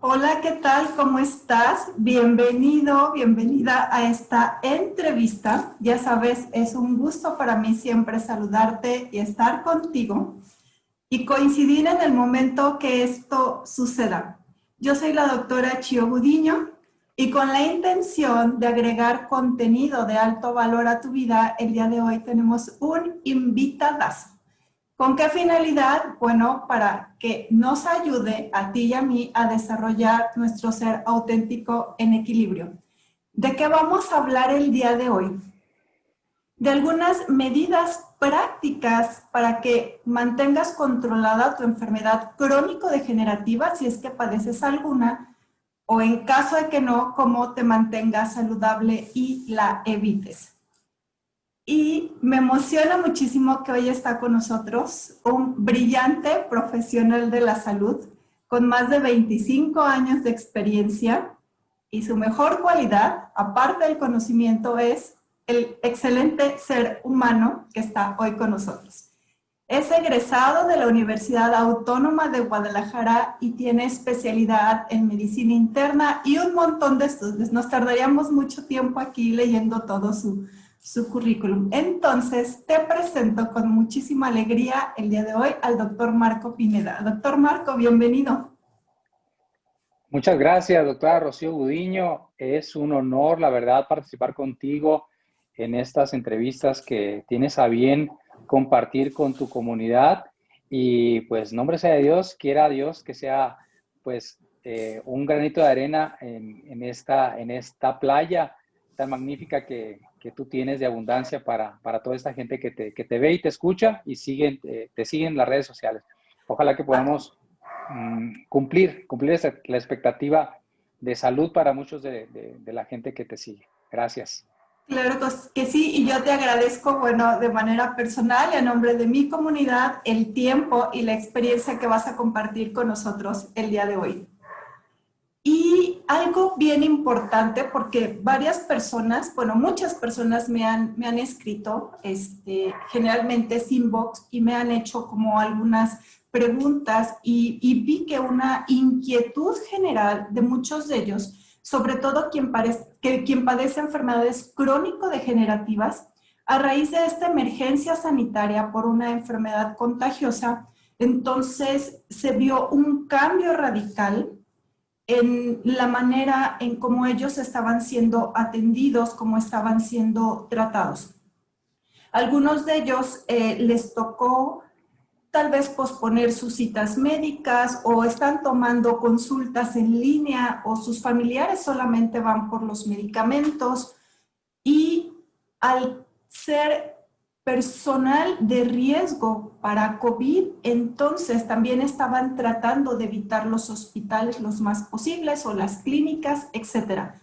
Hola, ¿qué tal? ¿Cómo estás? Bienvenido, bienvenida a esta entrevista. Ya sabes, es un gusto para mí siempre saludarte y estar contigo y coincidir en el momento que esto suceda. Yo soy la doctora Chio Gudiño y con la intención de agregar contenido de alto valor a tu vida, el día de hoy tenemos un invitadazo. ¿Con qué finalidad? Bueno, para que nos ayude a ti y a mí a desarrollar nuestro ser auténtico en equilibrio. ¿De qué vamos a hablar el día de hoy? De algunas medidas prácticas para que mantengas controlada tu enfermedad crónico-degenerativa, si es que padeces alguna, o en caso de que no, cómo te mantengas saludable y la evites. Y me emociona muchísimo que hoy está con nosotros un brillante profesional de la salud con más de 25 años de experiencia y su mejor cualidad, aparte del conocimiento, es el excelente ser humano que está hoy con nosotros. Es egresado de la Universidad Autónoma de Guadalajara y tiene especialidad en medicina interna y un montón de estudios. Nos tardaríamos mucho tiempo aquí leyendo todo su currículum. Entonces, te presento con muchísima alegría el día de hoy al doctor Marco Pineda. Doctor Marco, bienvenido. Muchas gracias, doctora Rocío Gudiño. Es un honor, la verdad, participar contigo en estas entrevistas que tienes a bien compartir con tu comunidad. Y pues, nombre sea de Dios, quiera Dios que sea pues un granito de arena en esta playa tan magnífica que tú tienes de abundancia para toda esta gente que te ve y te escucha y te siguen en las redes sociales. Ojalá que podamos cumplir la expectativa de salud para muchos de la gente que te sigue. Gracias. Claro que sí, y yo te agradezco, bueno, de manera personal y a nombre de mi comunidad, el tiempo y la experiencia que vas a compartir con nosotros el día de hoy. Y algo bien importante, porque varias personas, bueno, muchas personas me han escrito, generalmente es inbox, y me han hecho como algunas preguntas y vi que una inquietud general de muchos de ellos, sobre todo quien padece enfermedades crónico-degenerativas, a raíz de esta emergencia sanitaria por una enfermedad contagiosa, entonces se vio un cambio radical en la manera en cómo ellos estaban siendo atendidos, cómo estaban siendo tratados. Algunos de ellos les tocó tal vez posponer sus citas médicas o están tomando consultas en línea o sus familiares solamente van por los medicamentos y al ser personal de riesgo para COVID, entonces también estaban tratando de evitar los hospitales los más posibles o las clínicas, etcétera.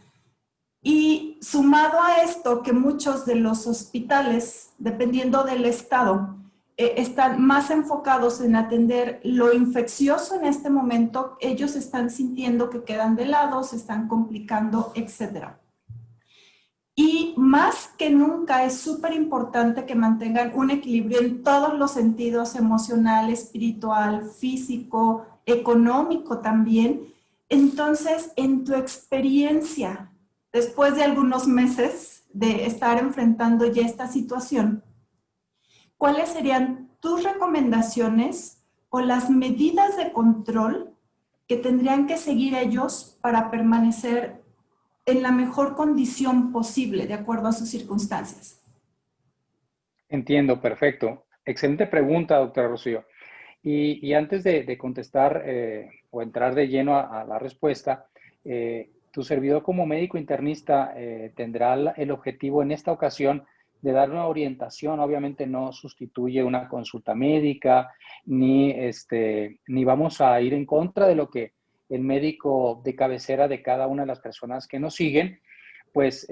Y sumado a esto, que muchos de los hospitales, dependiendo del estado, están más enfocados en atender lo infeccioso en este momento, ellos están sintiendo que quedan de lado, se están complicando, etcétera. Y más que nunca es súper importante que mantengan un equilibrio en todos los sentidos, emocional, espiritual, físico, económico también. Entonces, en tu experiencia, después de algunos meses de estar enfrentando ya esta situación, ¿cuáles serían tus recomendaciones o las medidas de control que tendrían que seguir ellos para permanecer en la mejor condición posible de acuerdo a sus circunstancias? Entiendo, perfecto. Excelente pregunta, doctora Rocío. Y antes de contestar o entrar de lleno a la respuesta, tu servidor como médico internista tendrá el objetivo en esta ocasión de dar una orientación. Obviamente no sustituye una consulta médica, ni vamos a ir en contra de lo que el médico de cabecera de cada una de las personas que nos siguen, pues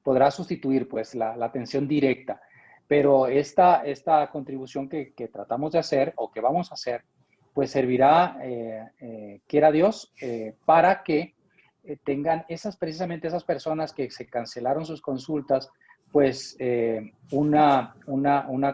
podrá sustituir pues la atención directa. Pero esta contribución que tratamos de hacer o que vamos a hacer, pues servirá, quiera Dios, para que tengan precisamente esas personas que se cancelaron sus consultas, pues una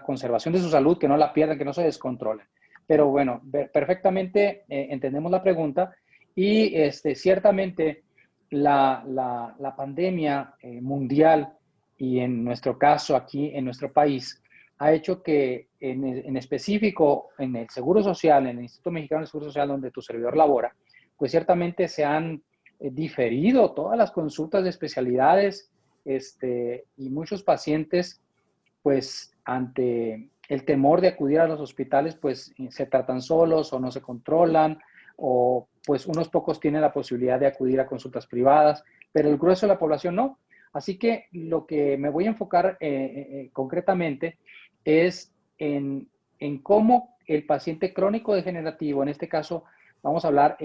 conservación de su salud, que no la pierdan, que no se descontrolen. Pero bueno, perfectamente entendemos la pregunta Y ciertamente la pandemia mundial y en nuestro caso aquí en nuestro país ha hecho que en específico en el Seguro Social, en el Instituto Mexicano del Seguro Social donde tu servidor labora, pues ciertamente se han diferido todas las consultas de especialidades y muchos pacientes pues ante el temor de acudir a los hospitales, pues se tratan solos o no se controlan, o pues unos pocos tienen la posibilidad de acudir a consultas privadas, pero el grueso de la población no. Así que lo que me voy a enfocar concretamente es en cómo el paciente crónico degenerativo, en este caso vamos a hablar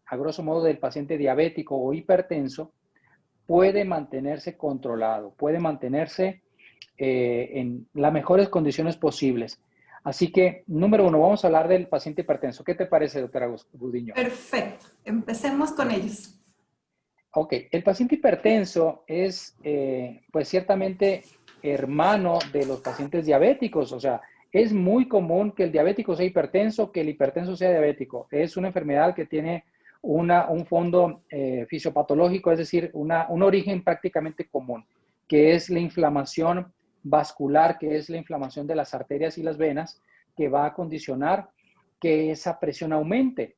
a grosso modo del paciente diabético o hipertenso, puede mantenerse controlado, puede mantenerse en las mejores condiciones posibles. Así que, número uno, vamos a hablar del paciente hipertenso. ¿Qué te parece, doctora Gudiño? Perfecto. Empecemos con ellos. Ok, el paciente hipertenso es, pues ciertamente, hermano de los pacientes diabéticos. O sea, es muy común que el diabético sea hipertenso, que el hipertenso sea diabético. Es una enfermedad que tiene un fondo fisiopatológico, es decir, un origen prácticamente común, que es la inflamación vascular, que es la inflamación de las arterias y las venas, que va a condicionar que esa presión aumente.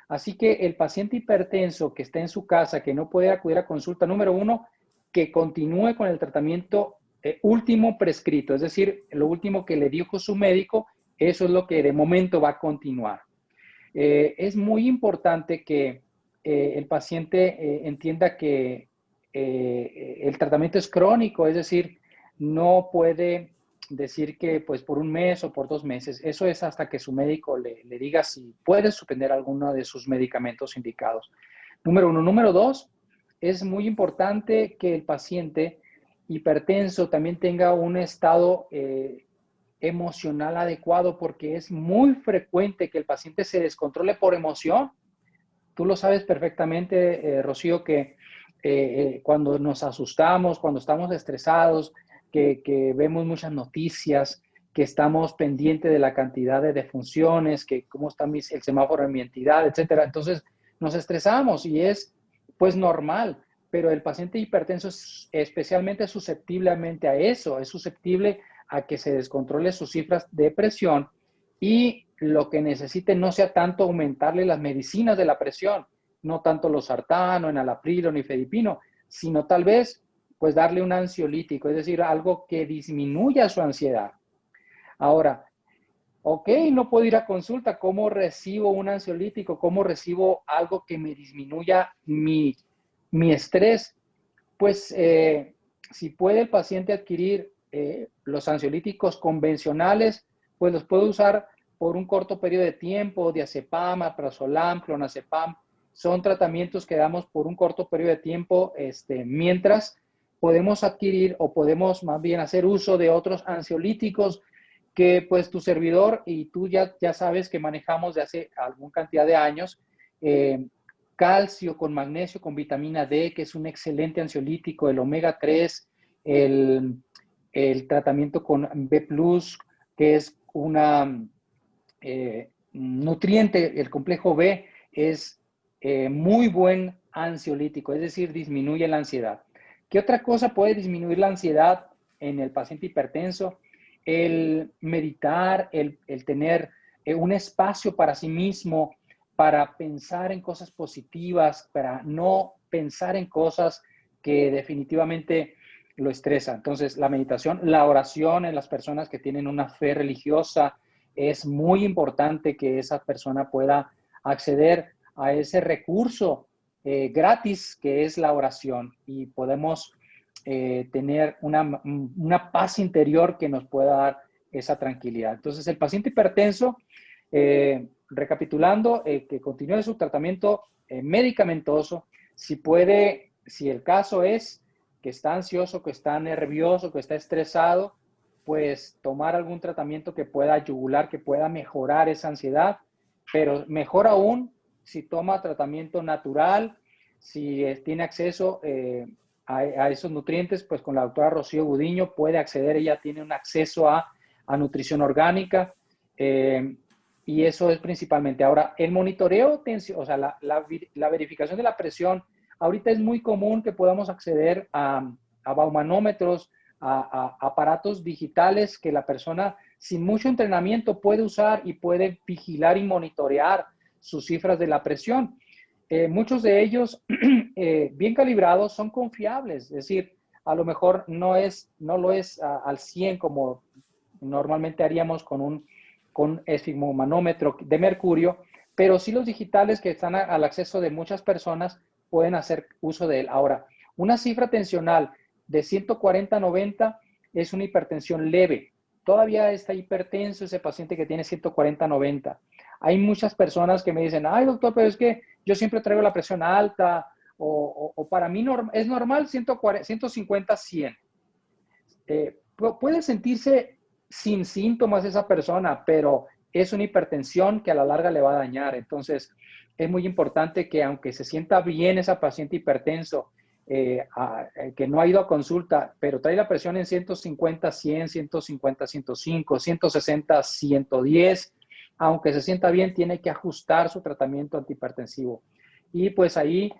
Así que el paciente hipertenso que está en su casa, que no puede acudir a consulta, número uno, que continúe con el tratamiento último prescrito, es decir, lo último que le dijo su médico, eso es lo que de momento va a continuar. Es muy importante que el paciente entienda que el tratamiento es crónico, es decir, no puede decir que pues por un mes o por 2 meses, eso es hasta que su médico le diga si puede suspender alguno de sus medicamentos indicados. Número uno. Número dos, es muy importante que el paciente hipertenso también tenga un estado emocional adecuado, porque es muy frecuente que el paciente se descontrole por emoción. Tú lo sabes perfectamente, Rocío, que cuando nos asustamos, cuando estamos estresados, que vemos muchas noticias, que estamos pendientes de la cantidad de defunciones, que cómo está el semáforo en mi entidad, etcétera. Entonces nos estresamos y es pues normal, pero el paciente hipertenso es especialmente susceptiblemente a eso, es susceptible a que se descontrole sus cifras de presión y lo que necesite no sea tanto aumentarle las medicinas de la presión, no tanto los sartano, enalapril o nifedipino, sino tal vez pues darle un ansiolítico, es decir, algo que disminuya su ansiedad. Ahora, ok, no puedo ir a consulta, ¿cómo recibo un ansiolítico? ¿Cómo recibo algo que me disminuya mi estrés? Pues si puede el paciente adquirir los ansiolíticos convencionales, pues los puede usar por un corto periodo de tiempo, diazepam, alprazolam, clonazepam. Son tratamientos que damos por un corto periodo de tiempo, mientras podemos adquirir o podemos más bien hacer uso de otros ansiolíticos que pues tu servidor y tú ya sabes que manejamos de hace alguna cantidad de años. Calcio con magnesio, con vitamina D, que es un excelente ansiolítico, el omega 3, el tratamiento con B+, que es una nutriente, el complejo B es muy buen ansiolítico, es decir, disminuye la ansiedad. ¿Qué otra cosa puede disminuir la ansiedad en el paciente hipertenso? El meditar, el tener un espacio para sí mismo, para pensar en cosas positivas, para no pensar en cosas que definitivamente lo estresan. Entonces, la meditación, la oración en las personas que tienen una fe religiosa, es muy importante que esa persona pueda acceder a ese recurso gratis que es la oración y podemos tener una paz interior que nos pueda dar esa tranquilidad. Entonces, el paciente hipertenso, recapitulando, que continúe su tratamiento medicamentoso, si puede, si el caso es que está ansioso, que está nervioso, que está estresado, pues tomar algún tratamiento que pueda yugular, que pueda mejorar esa ansiedad, pero mejor aún si toma tratamiento natural, si tiene acceso a esos nutrientes, pues con la doctora Rocío Gudiño puede acceder, ella tiene un acceso a nutrición orgánica. y eso es principalmente. Ahora, el monitoreo, o sea, la verificación de la presión, ahorita es muy común que podamos acceder a baumanómetros, a aparatos digitales que la persona sin mucho entrenamiento puede usar y puede vigilar y monitorear sus cifras de la presión. Muchos de ellos, bien calibrados, son confiables, es decir, a lo mejor no lo es al 100 como normalmente haríamos con un esfigmomanómetro de mercurio, pero sí los digitales que están al acceso de muchas personas pueden hacer uso de él. Ahora, una cifra tensional de 140/90 es una hipertensión leve. Todavía está hipertenso ese paciente que tiene 140/90. Hay muchas personas que me dicen, ay doctor, pero es que yo siempre traigo la presión alta o para mí es normal 150/100. Puede sentirse sin síntomas esa persona, pero es una hipertensión que a la larga le va a dañar. Entonces, es muy importante que aunque se sienta bien esa paciente hipertenso, que no ha ido a consulta, pero trae la presión en 150/100, 150/105, 160/110, aunque se sienta bien, tiene que ajustar su tratamiento antihipertensivo. Y pues ahí,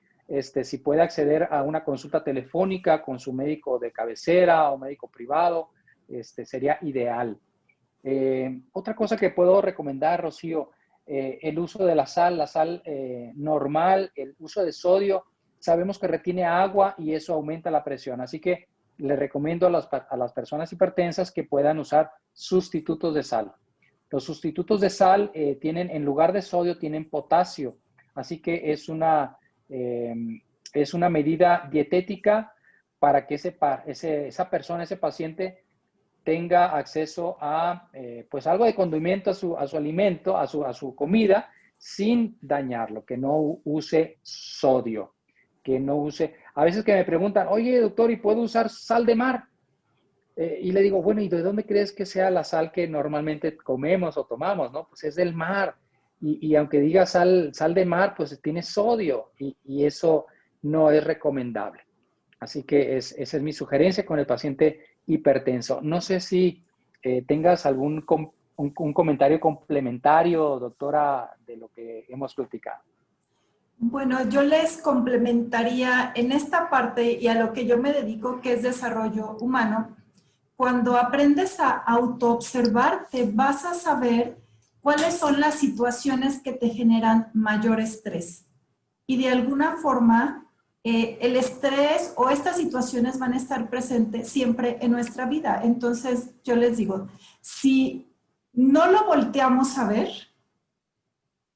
si puede acceder a una consulta telefónica con su médico de cabecera o médico privado, sería ideal. Otra cosa que puedo recomendar, Rocío, el uso de la sal normal, el uso de sodio, sabemos que retiene agua y eso aumenta la presión. Así que le recomiendo a las personas hipertensas que puedan usar sustitutos de sal. Los sustitutos de sal en lugar de sodio, tienen potasio. Así que es una medida dietética para que esa persona, ese paciente, tenga acceso a pues algo de condimento a su alimento, a su comida, sin dañarlo, que no use sodio, que no use... A veces que me preguntan, oye doctor, ¿y puedo usar sal de mar? Y le digo, bueno, ¿y de dónde crees que sea la sal que normalmente comemos o tomamos? ¿No? Pues es del mar. Y aunque diga sal de mar, pues tiene sodio y eso no es recomendable. Así que esa es mi sugerencia con el paciente hipertenso. No sé si tengas un comentario complementario, doctora, de lo que hemos platicado. Bueno, yo les complementaría en esta parte y a lo que yo me dedico, que es desarrollo humano. Cuando aprendes a autoobservarte, vas a saber cuáles son las situaciones que te generan mayor estrés. Y de alguna forma, el estrés o estas situaciones van a estar presentes siempre en nuestra vida. Entonces, yo les digo, si no lo volteamos a ver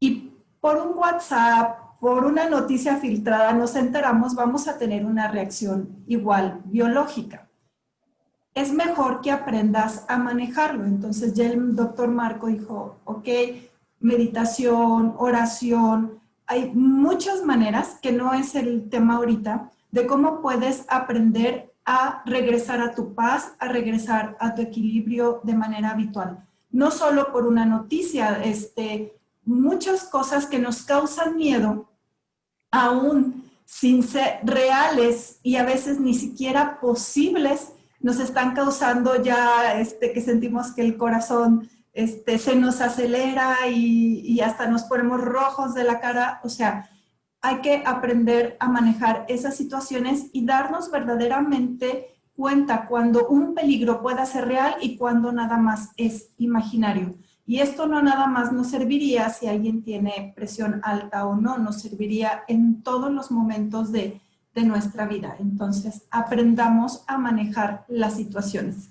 y por un WhatsApp, por una noticia filtrada nos enteramos, vamos a tener una reacción igual biológica. Es mejor que aprendas a manejarlo. Entonces ya el doctor Marco dijo, ok, meditación, oración, hay muchas maneras, que no es el tema ahorita, de cómo puedes aprender a regresar a tu paz, a regresar a tu equilibrio de manera habitual. No solo por una noticia, muchas cosas que nos causan miedo, aún sin ser reales y a veces ni siquiera posibles, nos están causando ya que sentimos que el corazón se nos acelera y hasta nos ponemos rojos de la cara. O sea, hay que aprender a manejar esas situaciones y darnos verdaderamente cuenta cuando un peligro pueda ser real y cuando nada más es imaginario. Y esto no nada más nos serviría si alguien tiene presión alta o no, nos serviría en todos los momentos de nuestra vida. Entonces, aprendamos a manejar las situaciones.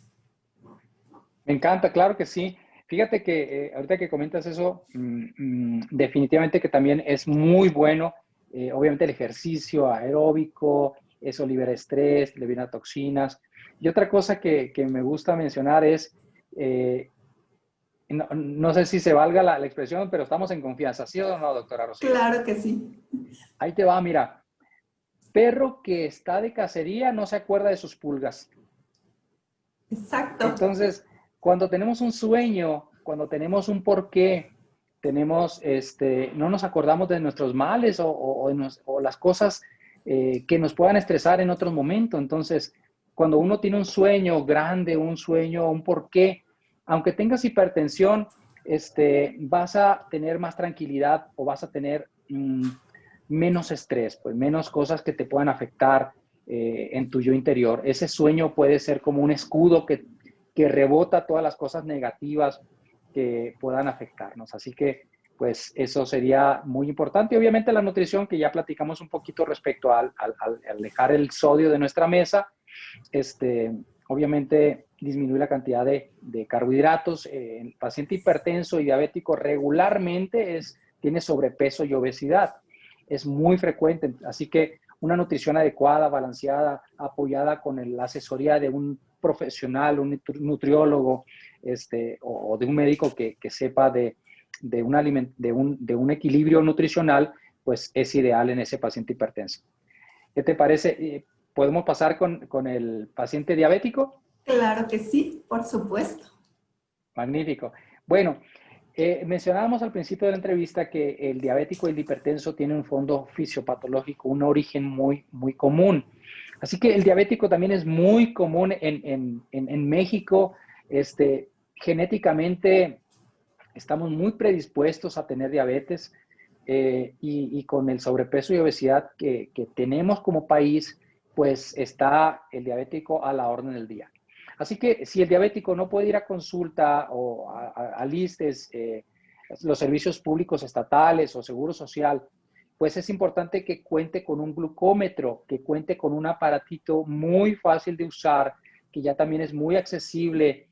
Me encanta, claro que sí. Fíjate que ahorita que comentas eso, definitivamente que también es muy bueno. Obviamente el ejercicio aeróbico, eso libera estrés, libera toxinas. Y otra cosa que me gusta mencionar es, no sé si se valga la expresión, pero estamos en confianza, ¿sí o no, doctora Rocío? Claro que sí. Ahí te va, mira. Perro que está de cacería no se acuerda de sus pulgas. Exacto. Entonces, cuando tenemos un sueño, cuando tenemos un porqué, no nos acordamos de nuestros males o las cosas que nos puedan estresar en otro momento. Entonces, cuando uno tiene un sueño grande, un sueño, un porqué, aunque tengas hipertensión, vas a tener más tranquilidad o vas a tener menos estrés, pues menos cosas que te puedan afectar en tu yo interior. Ese sueño puede ser como un escudo que rebota todas las cosas negativas que puedan afectarnos. Así que, pues, eso sería muy importante. Obviamente la nutrición, que ya platicamos un poquito respecto al dejar el sodio de nuestra mesa, obviamente disminuir la cantidad de carbohidratos. El paciente hipertenso y diabético regularmente tiene sobrepeso y obesidad. Es muy frecuente, así que una nutrición adecuada, balanceada, apoyada con la asesoría de un profesional, un nutriólogo, o de un médico que sepa de un equilibrio nutricional, pues es ideal en ese paciente hipertenso. ¿Qué te parece? ¿Podemos pasar con el paciente diabético? Claro que sí, por supuesto. Magnífico. Bueno, mencionábamos al principio de la entrevista que el diabético y el hipertenso tienen un fondo fisiopatológico, un origen muy, muy común. Así que el diabético también es muy común en México. Genéticamente estamos muy predispuestos a tener diabetes, y con el sobrepeso y obesidad que tenemos como país, pues está el diabético a la orden del día. Así que si el diabético no puede ir a consulta o al ISSSTE, los servicios públicos estatales o seguro social, pues es importante que cuente con un glucómetro, que cuente con un aparatito muy fácil de usar, que ya también es muy accesible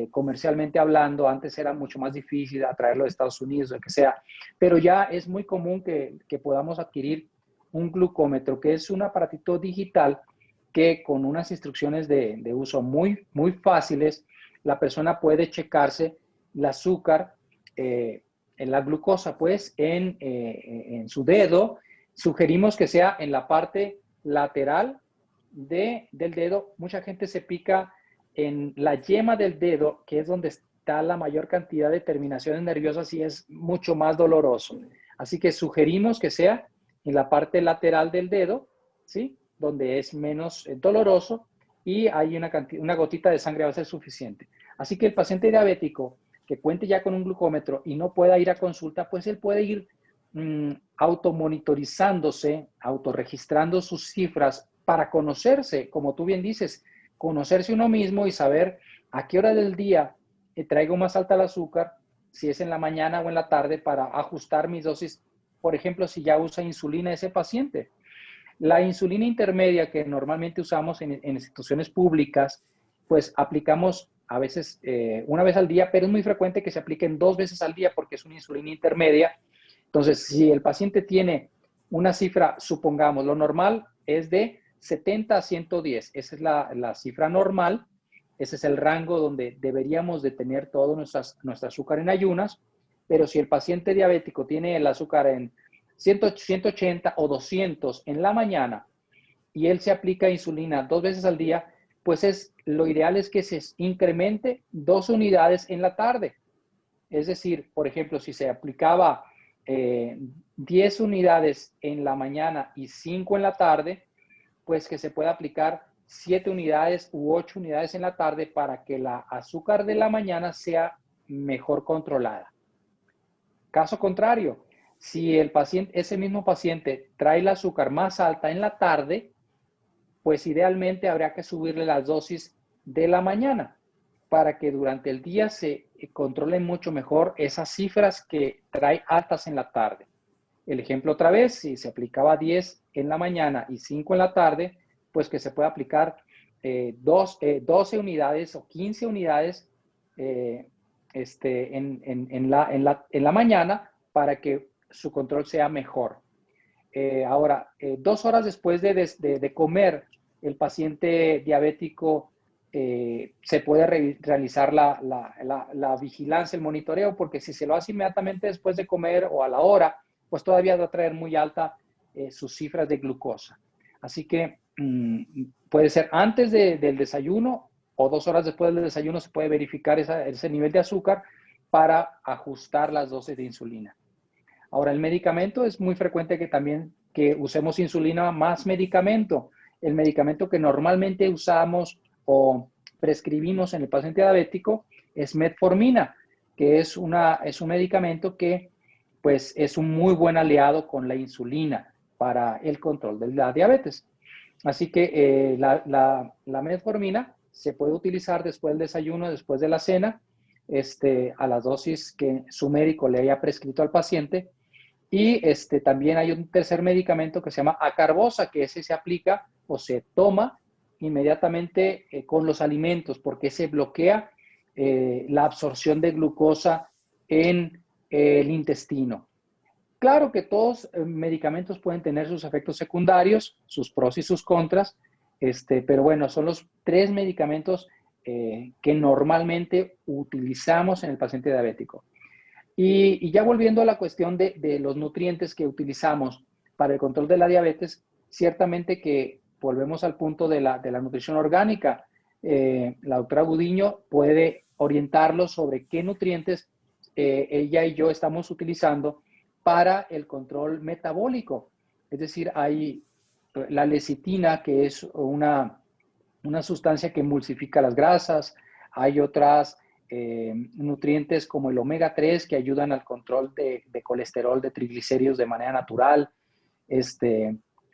comercialmente hablando. Antes era mucho más difícil atraerlo de Estados Unidos o lo que sea, pero ya es muy común que podamos adquirir un glucómetro, que es un aparatito digital que con unas instrucciones de uso muy, muy fáciles, la persona puede checarse el azúcar, en la glucosa, pues en su dedo. Sugerimos que sea en la parte lateral del dedo. Mucha gente se pica en la yema del dedo, que es donde está la mayor cantidad de terminaciones nerviosas y es mucho más doloroso. Así que sugerimos que sea en la parte lateral del dedo, ¿sí? Donde es menos doloroso y hay una gotita de sangre va a ser suficiente. Así que el paciente diabético que cuente ya con un glucómetro y no pueda ir a consulta, pues él puede ir automonitorizándose, autorregistrando sus cifras para conocerse, como tú bien dices, conocerse uno mismo y saber a qué hora del día traigo más alta el azúcar, si es en la mañana o en la tarde, para ajustar mis dosis. Por ejemplo, si ya usa insulina ese paciente. La insulina intermedia que normalmente usamos en instituciones públicas, pues aplicamos a veces una vez al día, pero es muy frecuente que se apliquen 2 veces al día porque es una insulina intermedia. Entonces, si el paciente tiene una cifra, supongamos, lo normal es de 70 a 110. Esa es la cifra normal. Ese es el rango donde deberíamos de tener todo nuestro azúcar en ayunas. Pero si el paciente diabético tiene el azúcar en 180 o 200 en la mañana y él se aplica insulina 2 veces al día, pues lo ideal es que se incremente 2 unidades en la tarde. Es decir, por ejemplo, si se aplicaba 10 unidades en la mañana y 5 en la tarde, pues que se pueda aplicar 7 unidades u 8 unidades en la tarde para que la azúcar de la mañana sea mejor controlada. Caso contrario, si ese mismo paciente trae el azúcar más alta en la tarde, pues idealmente habría que subirle las dosis de la mañana para que durante el día se controlen mucho mejor esas cifras que trae altas en la tarde. El ejemplo otra vez, si se aplicaba 10 en la mañana y 5 en la tarde, pues que se pueda aplicar 12 unidades o 15 unidades en la mañana para que su control sea mejor. Ahora, 2 horas después de comer, el paciente diabético se puede realizar la vigilancia, el monitoreo, porque si se lo hace inmediatamente después de comer o a la hora, pues todavía va a traer muy alta sus cifras de glucosa. Así que puede ser antes del desayuno o 2 horas después del desayuno se puede verificar ese nivel de azúcar para ajustar las dosis de insulina. Ahora, el medicamento es muy frecuente que usemos insulina más medicamento. El medicamento que normalmente usamos o prescribimos en el paciente diabético es metformina. que es un medicamento que pues es un muy buen aliado con la insulina para el control de la diabetes. Así que la metformina se puede utilizar después del desayuno, después de la cena, a las dosis que su médico le haya prescrito al paciente. Y también hay un tercer medicamento que se llama acarbose, que ese se aplica o se toma inmediatamente con los alimentos, porque se bloquea la absorción de glucosa en el intestino. Claro que todos medicamentos pueden tener sus efectos secundarios, sus pros y sus contras, pero bueno, son los 3 medicamentos que normalmente utilizamos en el paciente diabético. Y ya volviendo a la cuestión de los nutrientes que utilizamos para el control de la diabetes, ciertamente que volvemos al punto de la nutrición orgánica. La doctora Gudiño puede orientarlos sobre qué nutrientes ella y yo estamos utilizando para el control metabólico. Es decir, hay la lecitina, que es una sustancia que emulsifica las grasas. Hay otras nutrientes como el omega 3 que ayudan al control de colesterol, de triglicéridos de manera natural.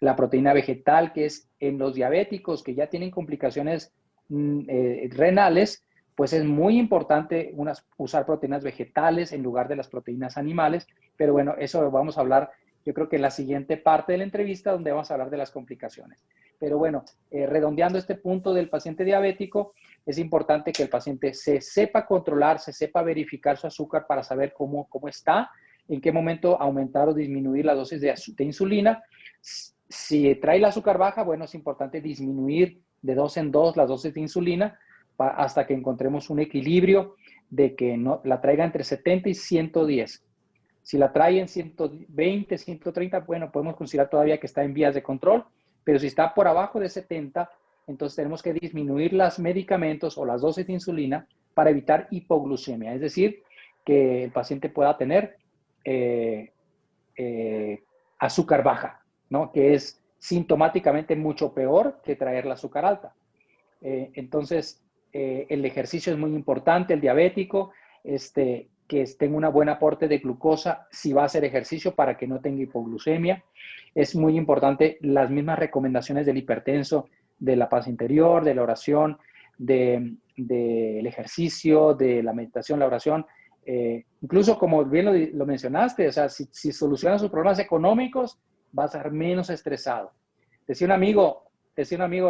La proteína vegetal, que es en los diabéticos que ya tienen complicaciones renales, pues es muy importante usar proteínas vegetales en lugar de las proteínas animales. Pero bueno, eso vamos a hablar, yo creo que en la siguiente parte de la entrevista, donde vamos a hablar de las complicaciones. Pero bueno, redondeando este punto del paciente diabético, es importante que el paciente se sepa controlar, se sepa verificar su azúcar para saber cómo está, en qué momento aumentar o disminuir la dosis de insulina. Si trae el azúcar baja, bueno, es importante disminuir de 2 en 2 las dosis de insulina hasta que encontremos un equilibrio de que no la traiga entre 70 y 110. Si la trae en 120, 130, bueno, podemos considerar todavía que está en vías de control, pero si está por abajo de 70, entonces tenemos que disminuir los medicamentos o las dosis de insulina para evitar hipoglucemia, es decir, que el paciente pueda tener azúcar baja, ¿no? Que es sintomáticamente mucho peor que traer la azúcar alta. Entonces, el ejercicio es muy importante, el diabético, que tenga un buen aporte de glucosa si va a hacer ejercicio para que no tenga hipoglucemia. Es muy importante las mismas recomendaciones del hipertenso, de la paz interior, de la oración, del ejercicio, de la meditación, la oración. Incluso como bien lo mencionaste, o sea, si soluciona sus problemas económicos, va a ser menos estresado. Decía un amigo,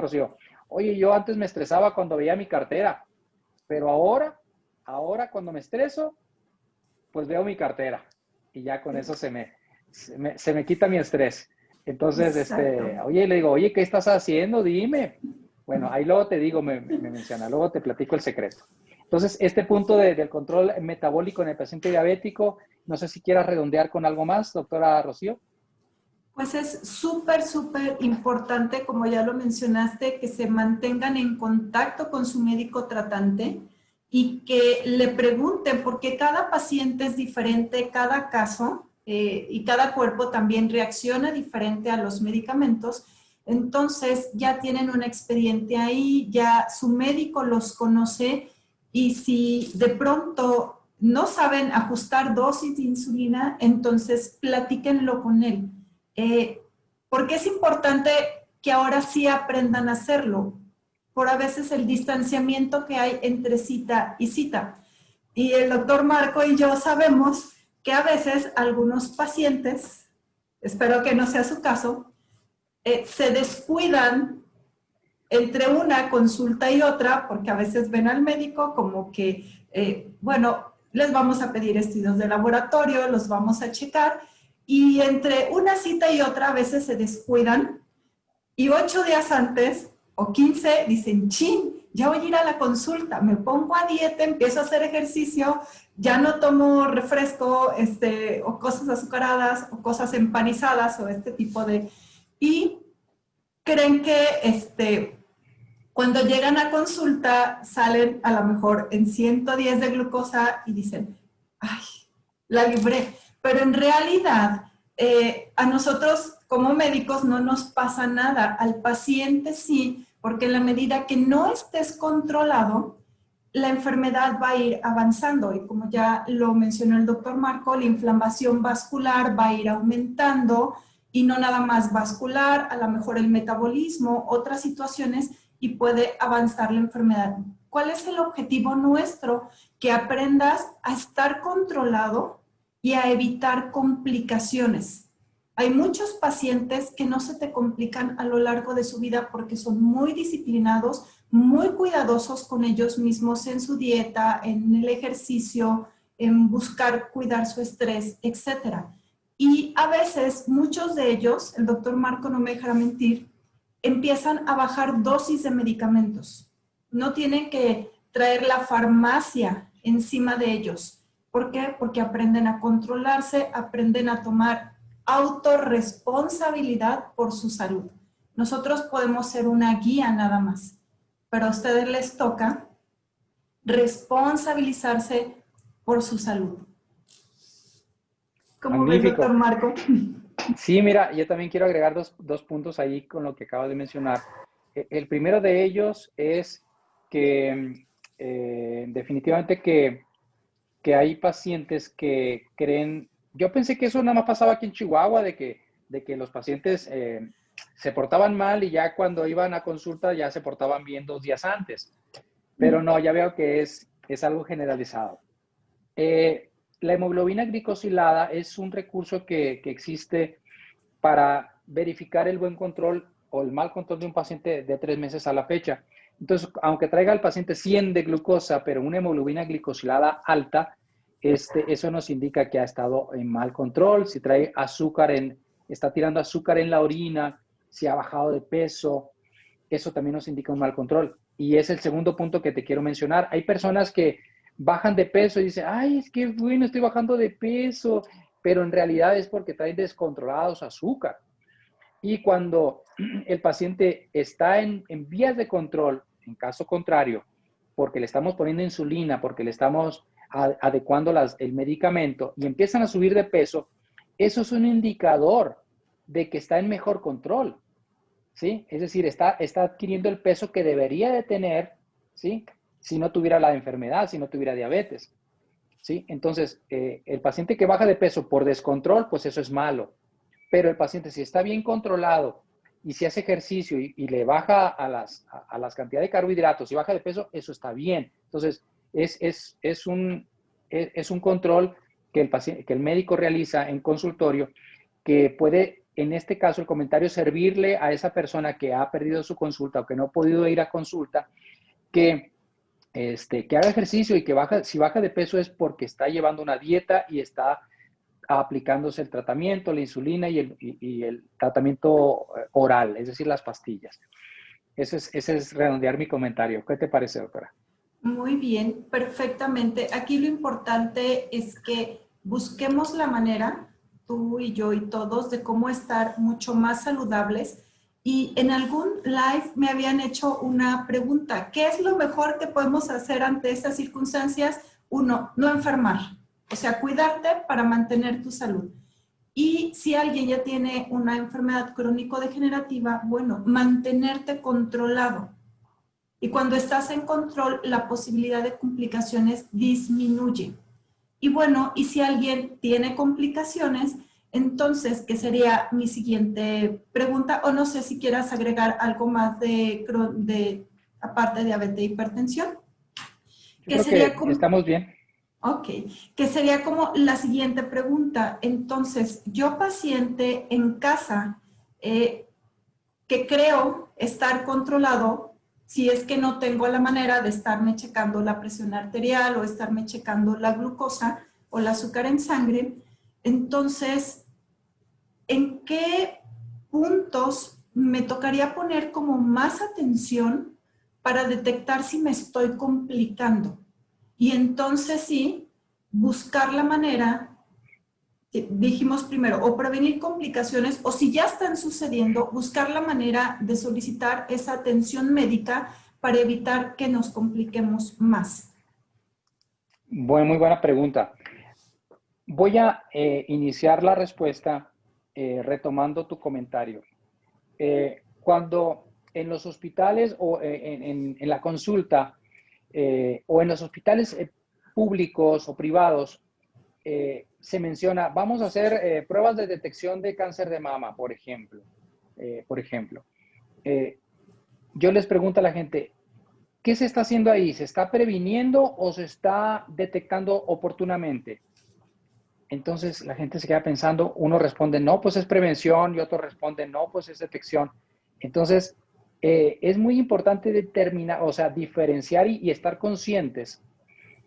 Rocío, oye, yo antes me estresaba cuando veía mi cartera, pero ahora cuando me estreso, pues veo mi cartera y ya con eso se me quita mi estrés. Entonces, oye, le digo, oye, ¿qué estás haciendo? Dime. Bueno, ahí luego te digo, me menciona, luego te platico el secreto. Entonces, este punto del control metabólico en el paciente diabético, no sé si quieras redondear con algo más, doctora Rocío. Pues es súper, súper importante, como ya lo mencionaste, que se mantengan en contacto con su médico tratante y que le pregunten, porque cada paciente es diferente, cada caso, y cada cuerpo también reacciona diferente a los medicamentos. Entonces ya tienen un expediente ahí, ya su médico los conoce y si de pronto no saben ajustar dosis de insulina, entonces platíquenlo con él. Porque es importante que ahora sí aprendan a hacerlo, por a veces el distanciamiento que hay entre cita y cita. Y el doctor Marco y yo sabemos que a veces algunos pacientes, espero que no sea su caso, se descuidan entre una consulta y otra, porque a veces ven al médico como que, bueno, les vamos a pedir estudios de laboratorio, los vamos a checar, y entre una cita y otra a veces se descuidan, y 8 días antes o 15 dicen, chin, ya voy a ir a la consulta, me pongo a dieta, empiezo a hacer ejercicio, ya no tomo refresco, o cosas azucaradas, o cosas empanizadas, o este tipo de... Y creen que cuando llegan a consulta salen a lo mejor en 110 de glucosa y dicen, ay, la libré. Pero en realidad, a nosotros como médicos no nos pasa nada, al paciente sí, porque en la medida que no estés controlado, la enfermedad va a ir avanzando y como ya lo mencionó el doctor Marco, la inflamación vascular va a ir aumentando y no nada más vascular, a lo mejor el metabolismo, otras situaciones y puede avanzar la enfermedad. ¿Cuál es el objetivo nuestro? Que aprendas a estar controlado y a evitar complicaciones. Hay muchos pacientes que no se te complican a lo largo de su vida porque son muy disciplinados, muy cuidadosos con ellos mismos en su dieta, en el ejercicio, en buscar cuidar su estrés, etc. Y a veces muchos de ellos, el doctor Marco no me dejará mentir, empiezan a bajar dosis de medicamentos. No tienen que traer la farmacia encima de ellos. ¿Por qué? Porque aprenden a controlarse, aprenden a tomar autorresponsabilidad por su salud. Nosotros podemos ser una guía nada más, pero a ustedes les toca responsabilizarse por su salud. ¿Cómo ves, doctor Magnífico. Marco? Sí, mira, yo también quiero agregar dos puntos ahí con lo que acabas de mencionar. El primero de ellos es que definitivamente que hay pacientes que creen, yo pensé que eso nada más pasaba aquí en Chihuahua, de que los pacientes se portaban mal y ya cuando iban a consulta ya se portaban bien 2 días antes. Pero no, ya veo que es algo generalizado. La hemoglobina glicosilada es un recurso que existe para verificar el buen control o el mal control de un paciente de 3 meses a la fecha. Entonces, aunque traiga al paciente 100 de glucosa, pero una hemoglobina glicosilada alta, eso nos indica que ha estado en mal control. Si trae azúcar, está tirando azúcar en la orina, si ha bajado de peso, eso también nos indica un mal control. Y es el segundo punto que te quiero mencionar. Hay personas que bajan de peso y dicen, ay, es que bueno, estoy bajando de peso, pero en realidad es porque traen descontrolados azúcar. Y cuando el paciente está en vías de control, en caso contrario, porque le estamos poniendo insulina, porque le estamos adecuando el medicamento y empiezan a subir de peso, eso es un indicador de que está en mejor control, ¿sí? Es decir, está adquiriendo el peso que debería de tener, ¿sí? Si no tuviera la enfermedad, si no tuviera diabetes, ¿sí? Entonces, el paciente que baja de peso por descontrol, pues eso es malo. Pero el paciente, si está bien controlado y si hace ejercicio y le baja a las cantidades de carbohidratos y baja de peso, eso está bien. Entonces, es un control que el médico realiza en consultorio que puede, en este caso, el comentario servirle a esa persona que ha perdido su consulta o que no ha podido ir a consulta, que haga ejercicio y que si baja de peso es porque está llevando una dieta y está aplicándose el tratamiento, la insulina y el tratamiento oral, es decir, las pastillas. Ese es redondear mi comentario. ¿Qué te parece, doctora? Muy bien, perfectamente. Aquí lo importante es que busquemos la manera, tú y yo y todos, de cómo estar mucho más saludables. Y en algún live me habían hecho una pregunta. ¿Qué es lo mejor que podemos hacer ante estas circunstancias? Uno, no enfermar. O sea, cuidarte para mantener tu salud. Y si alguien ya tiene una enfermedad crónico-degenerativa, bueno, mantenerte controlado. Y cuando estás en control, la posibilidad de complicaciones disminuye. Y bueno, y si alguien tiene complicaciones, entonces, ¿qué sería mi siguiente pregunta? O no sé si quieras agregar algo más aparte de diabetes e hipertensión. Yo ¿Qué creo sería que como, estamos bien. ok, que sería como la siguiente pregunta? Entonces, yo paciente en casa, que creo estar controlado, si es que no tengo la manera de estarme checando la presión arterial o estarme checando la glucosa o el azúcar en sangre, entonces, ¿en qué puntos me tocaría poner como más atención para detectar si me estoy complicando? Y entonces sí, buscar la manera, dijimos primero, o prevenir complicaciones, o si ya están sucediendo, buscar la manera de solicitar esa atención médica para evitar que nos compliquemos más. Bueno, muy buena pregunta. Voy a iniciar la respuesta retomando tu comentario. Cuando en los hospitales o en la consulta o en los hospitales públicos o privados, se menciona, vamos a hacer pruebas de detección de cáncer de mama, por ejemplo. Yo les pregunto a la gente, ¿qué se está haciendo ahí? ¿Se está previniendo o se está detectando oportunamente? Entonces la gente se queda pensando, uno responde, no, pues es prevención, y otro responde, no, pues es detección. Entonces, es muy importante determinar, o sea, diferenciar y estar conscientes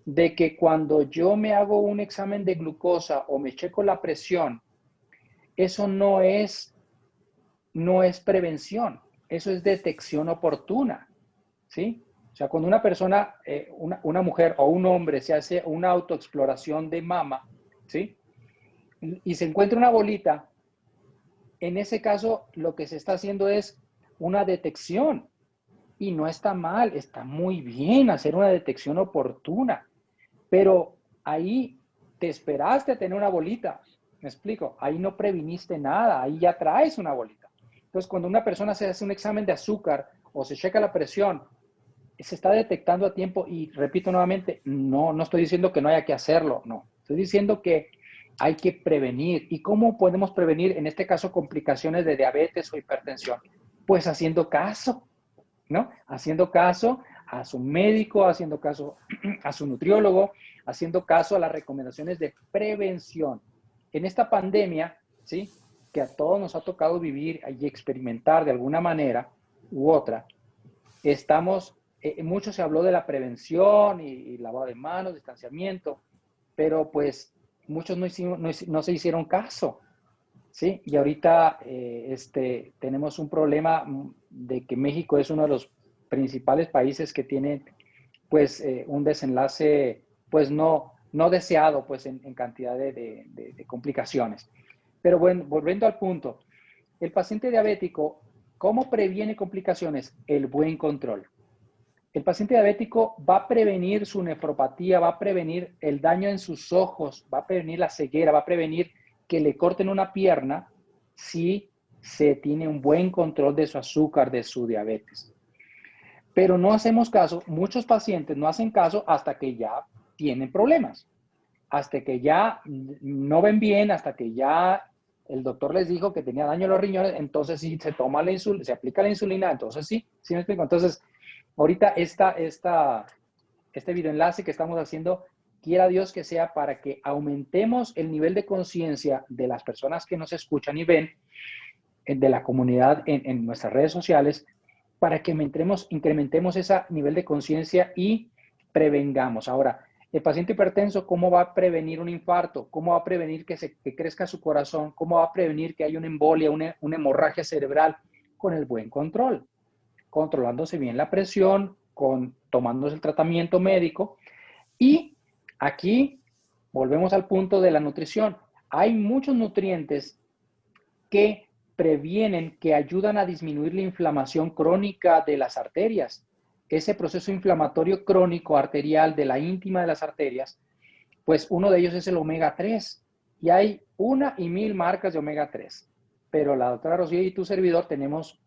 de que cuando yo me hago un examen de glucosa o me checo la presión, eso no es prevención, eso es detección oportuna, ¿sí? O sea, cuando una persona, una mujer o un hombre se hace una autoexploración de mama, ¿sí? Y se encuentra una bolita, en ese caso lo que se está haciendo es una detección y no está mal, está muy bien hacer una detección oportuna, pero ahí te esperaste a tener una bolita, me explico, ahí no previniste nada, ahí ya traes una bolita. Entonces, cuando una persona se hace un examen de azúcar o se checa la presión, se está detectando a tiempo y repito nuevamente, no estoy diciendo que no haya que hacerlo, no. Estoy diciendo que hay que prevenir. ¿Y cómo podemos prevenir, en este caso, complicaciones de diabetes o hipertensión? Pues haciendo caso, ¿no? Haciendo caso a su médico, haciendo caso a su nutriólogo, haciendo caso a las recomendaciones de prevención. En esta pandemia, ¿sí? Que a todos nos ha tocado vivir y experimentar de alguna manera u otra, estamos, mucho se habló de la prevención y lavado de manos, distanciamiento, pero pues muchos no se hicieron caso, ¿sí? Y ahorita tenemos un problema de que México es uno de los principales países que tiene pues un desenlace pues no deseado pues en cantidad de complicaciones. Pero bueno, volviendo al punto, el paciente diabético, ¿cómo previene complicaciones? El buen control. El paciente diabético va a prevenir su nefropatía, va a prevenir el daño en sus ojos, va a prevenir la ceguera, va a prevenir que le corten una pierna si se tiene un buen control de su azúcar, de su diabetes. Pero no hacemos caso, muchos pacientes no hacen caso hasta que ya tienen problemas, hasta que ya no ven bien, hasta que ya el doctor les dijo que tenía daño en los riñones, entonces sí se toma la insulina, se aplica la insulina, entonces sí me explico. Entonces, ahorita este videoenlace que estamos haciendo, quiera Dios que sea para que aumentemos el nivel de conciencia de las personas que nos escuchan y ven, de la comunidad en nuestras redes sociales, para que incrementemos ese nivel de conciencia y prevengamos. Ahora, el paciente hipertenso, ¿cómo va a prevenir un infarto? ¿Cómo va a prevenir que crezca su corazón? ¿Cómo va a prevenir que haya una embolia, una hemorragia cerebral? Con el buen control, controlándose bien la presión, tomándose el tratamiento médico. Y aquí volvemos al punto de la nutrición. Hay muchos nutrientes que previenen, que ayudan a disminuir la inflamación crónica de las arterias. Ese proceso inflamatorio crónico arterial de la íntima de las arterias, pues uno de ellos es el omega 3. Y hay 1,000 marcas de omega 3. Pero la doctora Rocío y tu servidor tenemos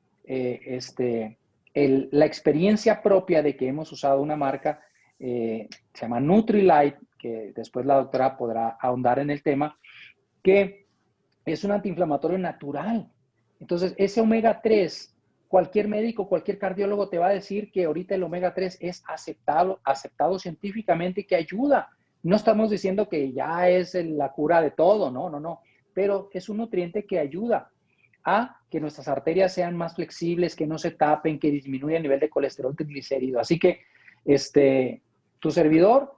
la experiencia propia de que hemos usado una marca, se llama Nutrilite, que después la doctora podrá ahondar en el tema, que es un antiinflamatorio natural. Entonces, ese omega 3, cualquier médico, cualquier cardiólogo te va a decir que ahorita el omega 3 es aceptado científicamente y que ayuda. No estamos diciendo que ya es la cura de todo, no, pero es un nutriente que ayuda a que nuestras arterias sean más flexibles, que no se tapen, que disminuya el nivel de colesterol triglicérido. Así que tu servidor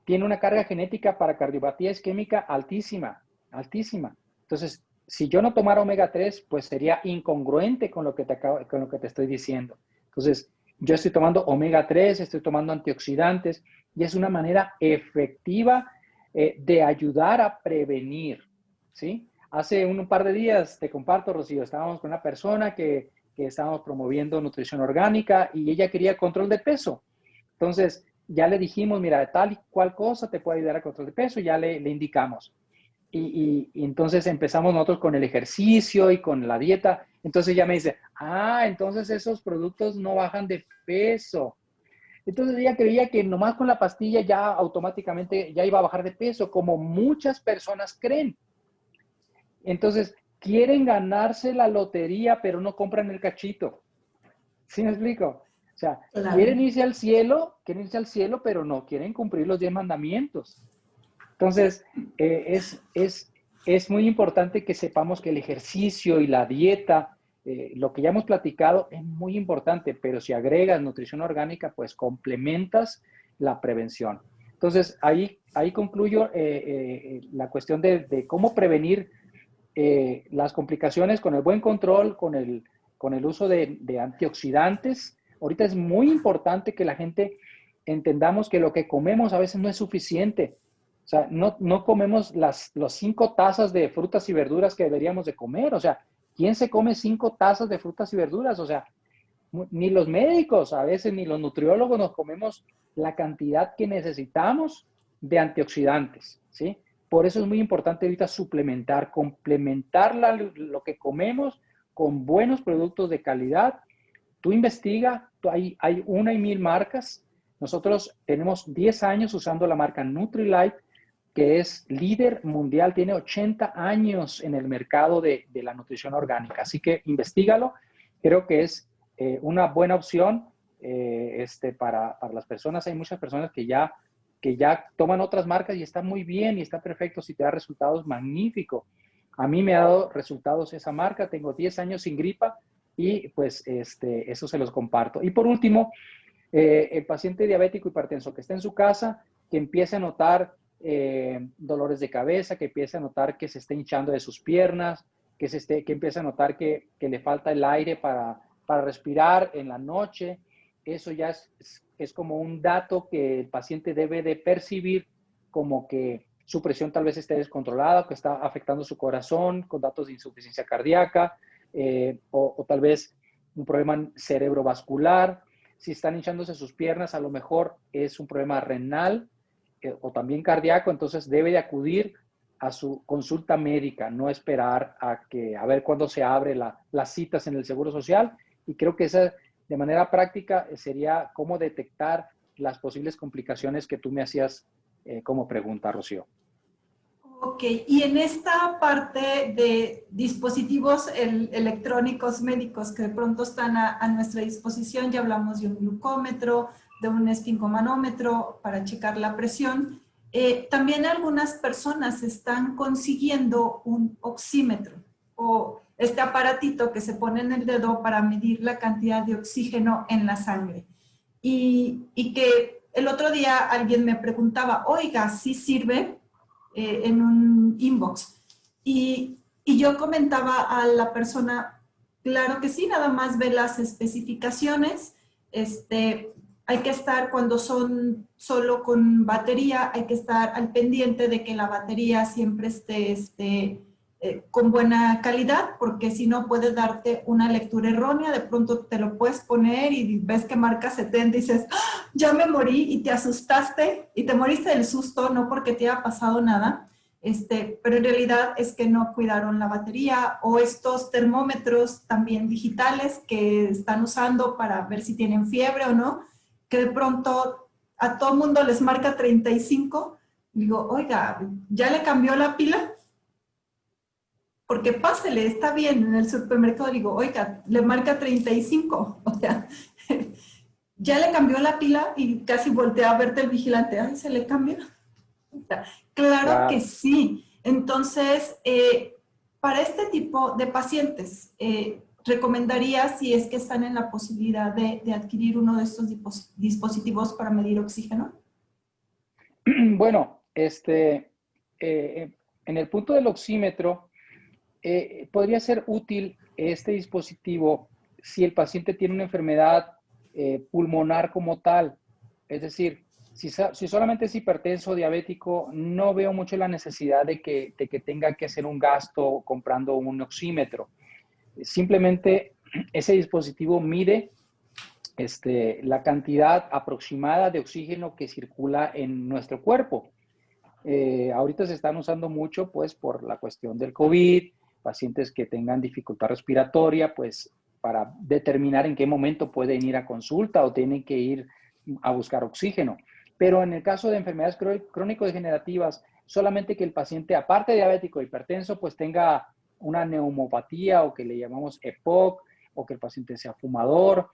tiene una carga genética para cardiopatía isquémica altísima, altísima. Entonces, si yo no tomara omega 3, pues sería incongruente con lo que te estoy diciendo. Entonces, yo estoy tomando omega 3, estoy tomando antioxidantes y es una manera efectiva de ayudar a prevenir, ¿sí? Hace un par de días, te comparto, Rocío, estábamos con una persona que estábamos promoviendo nutrición orgánica y ella quería control de peso. Entonces, ya le dijimos, mira, tal y cual cosa te puede ayudar a control de peso, ya le indicamos. Y entonces empezamos nosotros con el ejercicio y con la dieta. Entonces ya me dice, entonces esos productos no bajan de peso. Entonces ella creía que nomás con la pastilla ya automáticamente ya iba a bajar de peso, como muchas personas creen. Entonces, quieren ganarse la lotería, pero no compran el cachito. ¿Sí me explico? O sea, Claro. quieren irse al cielo, pero no quieren cumplir los 10 mandamientos. Entonces, es muy importante que sepamos que el ejercicio y la dieta, lo que ya hemos platicado, es muy importante, pero si agregas nutrición orgánica, pues complementas la prevención. Entonces, ahí concluyo la cuestión de cómo prevenir las complicaciones con el buen control, con el uso de antioxidantes. Ahorita es muy importante que la gente entendamos que lo que comemos a veces no es suficiente. O sea, no comemos las 5 tazas de frutas y verduras que deberíamos de comer. O sea, ¿quién se come 5 tazas de frutas y verduras? O sea, ni los médicos, a veces ni los nutriólogos nos comemos la cantidad que necesitamos de antioxidantes, ¿sí? Por eso es muy importante ahorita suplementar, complementar lo que comemos con buenos productos de calidad. Tú investiga, hay una y 1000 marcas. Nosotros tenemos 10 años usando la marca Nutrilite, que es líder mundial, tiene 80 años en el mercado de la nutrición orgánica. Así que investígalo. Creo que es una buena opción para las personas. Hay muchas personas que ya toman otras marcas y está muy bien y está perfecto. Si te da resultados, magnífico. A mí me ha dado resultados esa marca. Tengo 10 años sin gripa y pues eso se los comparto. Y por último, el paciente diabético hipertenso que está en su casa, que empiece a notar dolores de cabeza, que empiece a notar que se está hinchando de sus piernas, que empiece a notar que le falta el aire para respirar en la noche. Eso ya es como un dato que el paciente debe de percibir, como que su presión tal vez esté descontrolada, que está afectando su corazón con datos de insuficiencia cardíaca, o tal vez un problema cerebrovascular. Si están hinchándose sus piernas, a lo mejor es un problema renal o también cardíaco, entonces debe de acudir a su consulta médica, no esperar a ver cuándo se abre las citas en el Seguro Social. Y creo que esa, de manera práctica, sería cómo detectar las posibles complicaciones que tú me hacías como pregunta, Rocío. Ok, y en esta parte de dispositivos electrónicos médicos que de pronto están a nuestra disposición, ya hablamos de un glucómetro, de un esfingomanómetro para checar la presión. También algunas personas están consiguiendo un oxímetro o este aparatito que se pone en el dedo para medir la cantidad de oxígeno en la sangre. Y que el otro día alguien me preguntaba, oiga, ¿sí sirve? En un inbox. Y yo comentaba a la persona, claro que sí, nada más ve las especificaciones. Hay que estar cuando son solo con batería, hay que estar al pendiente de que la batería siempre esté con buena calidad, porque si no puede darte una lectura errónea, de pronto te lo puedes poner y ves que marca 70 y dices, ¡ah! Ya me morí, y te asustaste y te moriste del susto, no porque te haya pasado nada, pero en realidad es que no cuidaron la batería, o estos termómetros también digitales que están usando para ver si tienen fiebre o no, que de pronto a todo mundo les marca 35, digo, oiga, ¿ya le cambió la pila? Porque pásele, está bien, en el supermercado digo, oiga, le marca 35, o sea, ya le cambió la pila, y casi voltea a verte el vigilante, ay, ¿se le cambió? O sea, claro que Claro. sí. Entonces, para este tipo de pacientes, recomendaría, si es que están en la posibilidad de adquirir uno de estos dispositivos para medir oxígeno. Bueno, en el punto del oxímetro, podría ser útil este dispositivo si el paciente tiene una enfermedad pulmonar como tal. Es decir, si solamente es hipertenso o diabético, no veo mucho la necesidad de que tenga que hacer un gasto comprando un oxímetro. Simplemente ese dispositivo mide la cantidad aproximada de oxígeno que circula en nuestro cuerpo. Ahorita se están usando mucho, pues, por la cuestión del COVID, pacientes que tengan dificultad respiratoria, pues, para determinar en qué momento pueden ir a consulta o tienen que ir a buscar oxígeno. Pero en el caso de enfermedades crónico-degenerativas, solamente que el paciente, aparte de diabético e hipertenso, pues tenga una neumopatía o que le llamamos EPOC, o que el paciente sea fumador,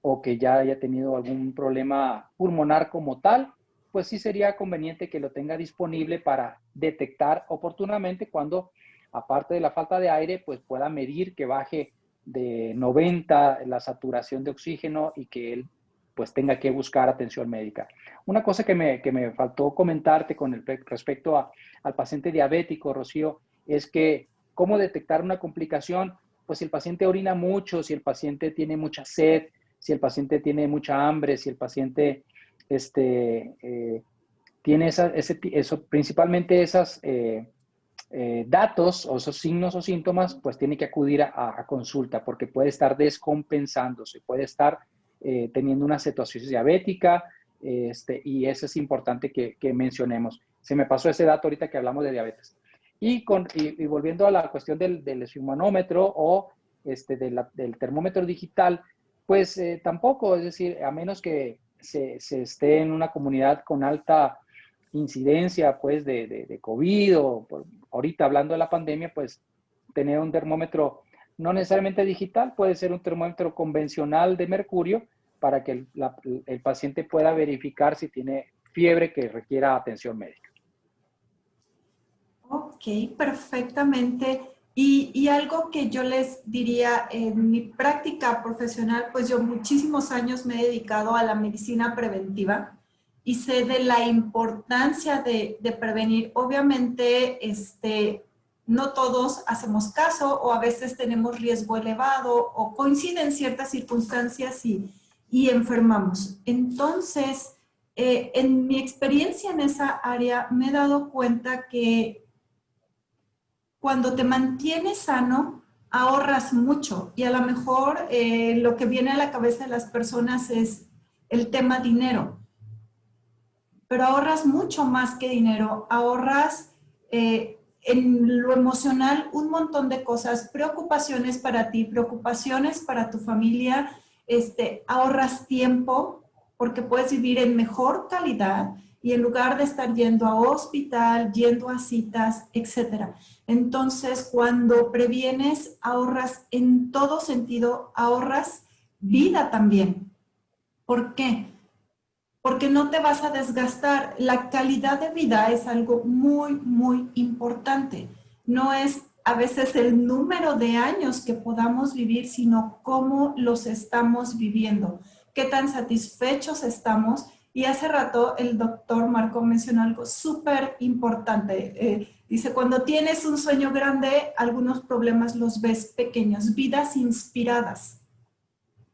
o que ya haya tenido algún problema pulmonar como tal, pues sí sería conveniente que lo tenga disponible para detectar oportunamente cuando, aparte de la falta de aire, pues pueda medir que baje de 90 la saturación de oxígeno y que él pues tenga que buscar atención médica. Una cosa que me faltó comentarte con respecto al paciente diabético, Rocío, es que cómo detectar una complicación, pues si el paciente orina mucho, si el paciente tiene mucha sed, si el paciente tiene mucha hambre, si el paciente tiene principalmente esos datos o esos signos o síntomas, pues tiene que acudir a consulta porque puede estar descompensándose, puede estar teniendo una cetosis diabética, y eso es importante que mencionemos. Se me pasó ese dato ahorita que hablamos de diabetes. Y volviendo a la cuestión del esfimanómetro o del termómetro digital, pues tampoco, es decir, a menos que se esté en una comunidad con alta incidencia pues de COVID o ahorita hablando de la pandemia, pues tener un termómetro no necesariamente digital, puede ser un termómetro convencional de mercurio para que el paciente pueda verificar si tiene fiebre que requiera atención médica. Ok, perfectamente. Y algo que yo les diría en mi práctica profesional, pues yo muchísimos años me he dedicado a la medicina preventiva y sé de la importancia de prevenir. Obviamente, no todos hacemos caso o a veces tenemos riesgo elevado o coinciden ciertas circunstancias y enfermamos. Entonces, en mi experiencia en esa área me he dado cuenta que cuando te mantienes sano, ahorras mucho y a lo mejor lo que viene a la cabeza de las personas es el tema dinero, pero ahorras mucho más que dinero, ahorras en lo emocional un montón de cosas, preocupaciones para ti, preocupaciones para tu familia, ahorras tiempo porque puedes vivir en mejor calidad y en lugar de estar yendo a hospital, yendo a citas, etcétera. Entonces, cuando previenes, ahorras en todo sentido, ahorras vida también. ¿Por qué? Porque no te vas a desgastar. La calidad de vida es algo muy, muy importante. No es a veces el número de años que podamos vivir, sino cómo los estamos viviendo, qué tan satisfechos estamos. Y hace rato el doctor Marco mencionó algo súper importante. Dice, cuando tienes un sueño grande, algunos problemas los ves pequeños, vidas inspiradas,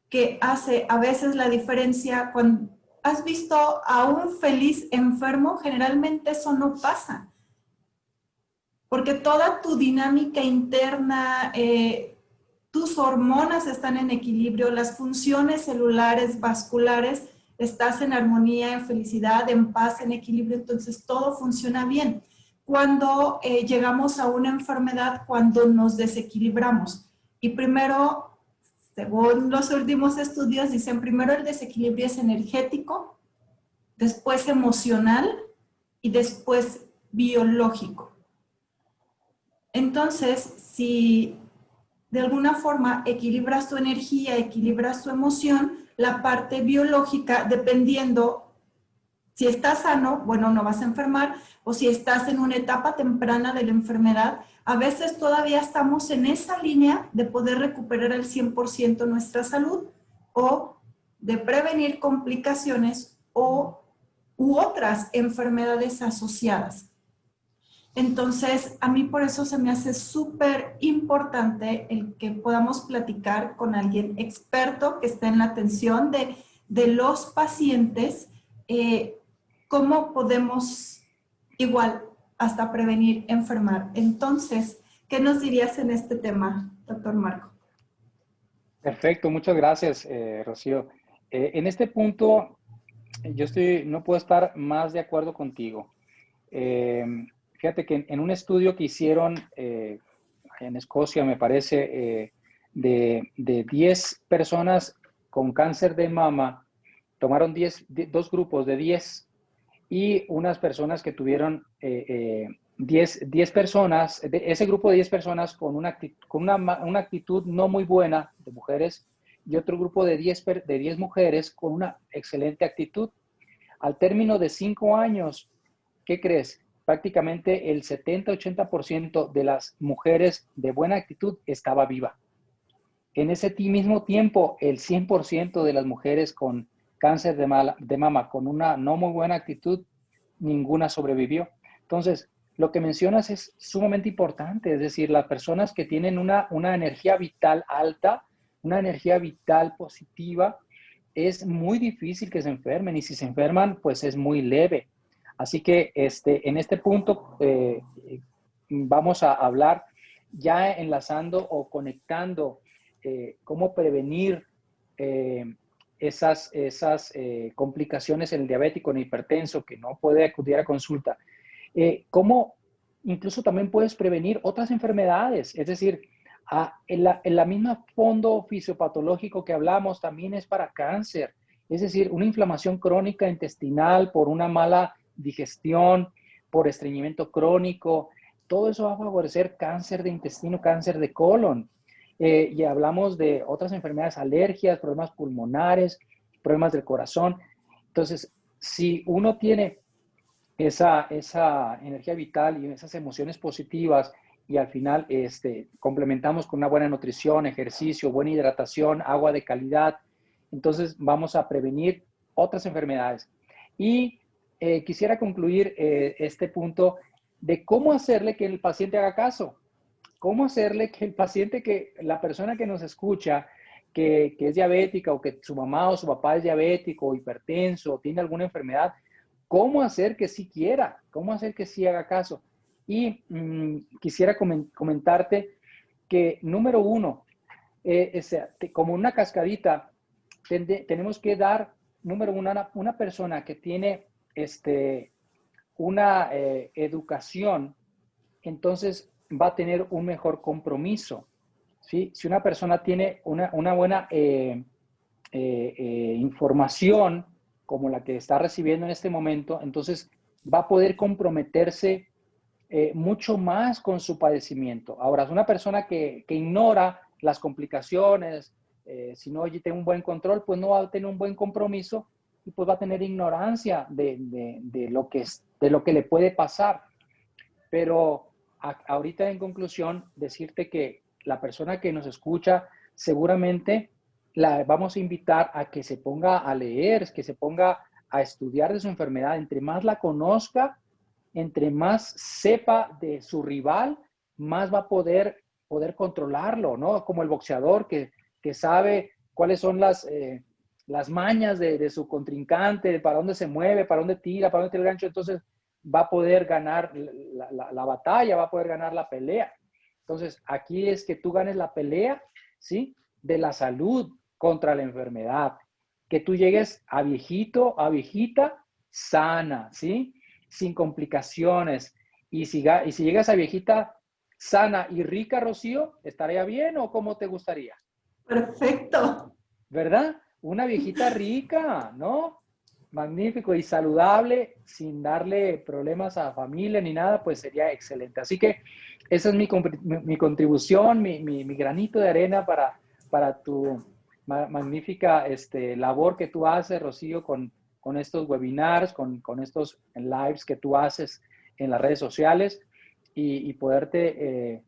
que hace a veces la diferencia cuando has visto a un feliz enfermo, generalmente eso no pasa. Porque toda tu dinámica interna, tus hormonas están en equilibrio, las funciones celulares, vasculares, estás en armonía, en felicidad, en paz, en equilibrio, entonces todo funciona bien. Cuando llegamos a una enfermedad, cuando nos desequilibramos. Y primero, según los últimos estudios, dicen primero el desequilibrio es energético, después emocional y después biológico. Entonces, si de alguna forma equilibras tu energía, equilibras tu emoción, la parte biológica, dependiendo si estás sano, bueno, no vas a enfermar, o si estás en una etapa temprana de la enfermedad, a veces todavía estamos en esa línea de poder recuperar al 100% nuestra salud o de prevenir complicaciones u otras enfermedades asociadas. Entonces, a mí por eso se me hace súper importante el que podamos platicar con alguien experto que esté en la atención de los pacientes, cómo podemos igual hasta prevenir enfermar. Entonces, ¿qué nos dirías en este tema, doctor Marco? Perfecto, muchas gracias, Rocío. En este punto, no puedo estar más de acuerdo contigo. Fíjate que en un estudio que hicieron en Escocia, me parece, de 10 personas con cáncer de mama tomaron 2 grupos de 10 y unas personas que tuvieron 10 personas, ese grupo de 10 personas con una actitud no muy buena de mujeres y otro grupo de 10 mujeres con una excelente actitud. Al término de 5 años, ¿qué crees? Prácticamente el 70-80% de las mujeres de buena actitud estaba viva. En ese mismo tiempo, el 100% de las mujeres con cáncer de mama con una no muy buena actitud, ninguna sobrevivió. Entonces, lo que mencionas es sumamente importante, es decir, las personas que tienen una energía vital alta, una energía vital positiva, es muy difícil que se enfermen y si se enferman, pues es muy leve. Así que en este punto vamos a hablar ya enlazando o conectando cómo prevenir esas complicaciones en el diabético, en el hipertenso, que no puede acudir a consulta. Cómo incluso también puedes prevenir otras enfermedades, es decir, en la misma fondo fisiopatológico que hablamos también es para cáncer, es decir, una inflamación crónica intestinal por una mala digestión, por estreñimiento crónico, todo eso va a favorecer cáncer de intestino, cáncer de colon. Y hablamos de otras enfermedades, alergias, problemas pulmonares, problemas del corazón. Entonces, si uno tiene esa energía vital y esas emociones positivas y al final complementamos con una buena nutrición, ejercicio, buena hidratación, agua de calidad, entonces vamos a prevenir otras enfermedades. Y quisiera concluir este punto de cómo hacerle que el paciente haga caso. Cómo hacerle que el paciente, que la persona que nos escucha, que es diabética o que su mamá o su papá es diabético o hipertenso o tiene alguna enfermedad, cómo hacer que sí quiera, cómo hacer que sí haga caso. Y quisiera comentarte que, número 1, como una cascadita, tenemos que dar, número 1, una persona que tiene una educación, entonces va a tener un mejor compromiso, ¿sí? Si una persona tiene una buena información como la que está recibiendo en este momento, entonces va a poder comprometerse mucho más con su padecimiento. Ahora, es una persona que ignora las complicaciones, si no tiene un buen control, pues no va a tener un buen compromiso y pues va a tener ignorancia de lo que le puede pasar. Pero ahorita en conclusión, decirte que la persona que nos escucha seguramente la vamos a invitar a que se ponga a leer, que se ponga a estudiar de su enfermedad. Entre más la conozca, entre más sepa de su rival, más va a poder controlarlo, ¿no? Como el boxeador que sabe cuáles son las mañas de su contrincante, para dónde se mueve, para dónde tira, para dónde tira el gancho. Entonces va a poder ganar la batalla, va a poder ganar la pelea. Entonces, aquí es que tú ganes la pelea, ¿sí? De la salud contra la enfermedad. Que tú llegues a viejito, a viejita, sana, ¿sí? Sin complicaciones. Y si llegas a viejita sana y rica, Rocío, ¿estaría bien o cómo te gustaría? Perfecto. ¿Verdad? Una viejita rica, ¿no? Magnífico y saludable, sin darle problemas a familia ni nada, pues sería excelente. Así que esa es mi contribución, mi granito de arena para tu magnífica labor que tú haces, Rocío, con estos webinars, con estos lives que tú haces en las redes sociales y poderte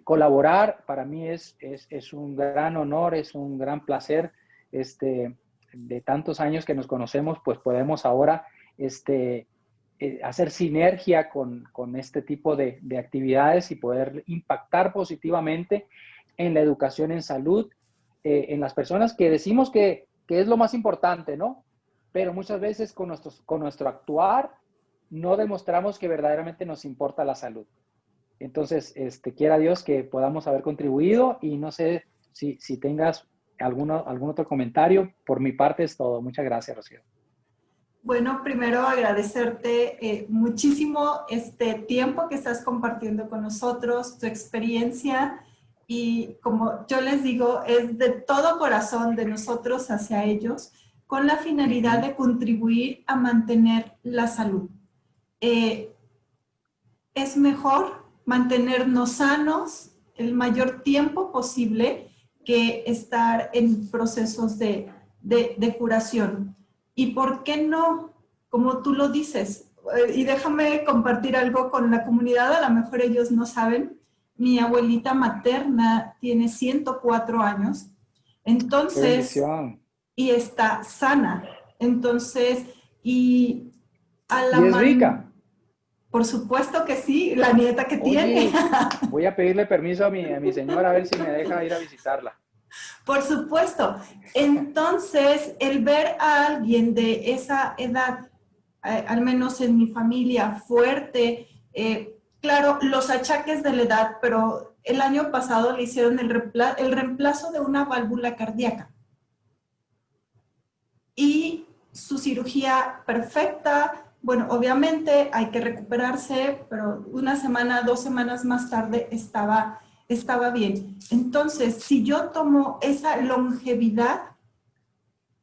colaborar. Para mí es un gran honor, es un gran placer. De tantos años que nos conocemos, pues podemos ahora hacer sinergia con este tipo de actividades y poder impactar positivamente en la educación en salud, en las personas que decimos que es lo más importante, ¿no? Pero muchas veces con nuestro actuar no demostramos que verdaderamente nos importa la salud. Entonces, quiera Dios que podamos haber contribuido y no sé si tengas algún otro comentario. Por mi parte es todo. Muchas gracias, Rocío. Bueno, primero agradecerte muchísimo este tiempo que estás compartiendo con nosotros, tu experiencia y como yo les digo, es de todo corazón de nosotros hacia ellos, con la finalidad de contribuir a mantener la salud. Es mejor mantenernos sanos el mayor tiempo posible que estar en procesos de curación. ¿Y por qué no? Como tú lo dices, y déjame compartir algo con la comunidad, a lo mejor ellos no saben, mi abuelita materna tiene 104 años, entonces, y está sana, entonces, y a la ¿Y es rica? Por supuesto que sí, la nieta que tiene. Oye, voy a pedirle permiso a mi señora a ver si me deja ir a visitarla. Por supuesto. Entonces, el ver a alguien de esa edad, al menos en mi familia, fuerte, claro, los achaques de la edad, pero el año pasado le hicieron el reemplazo de una válvula cardíaca. Y su cirugía perfecta, bueno, obviamente hay que recuperarse, pero una semana, 2 semanas más tarde estaba bien. Entonces, si yo tomo esa longevidad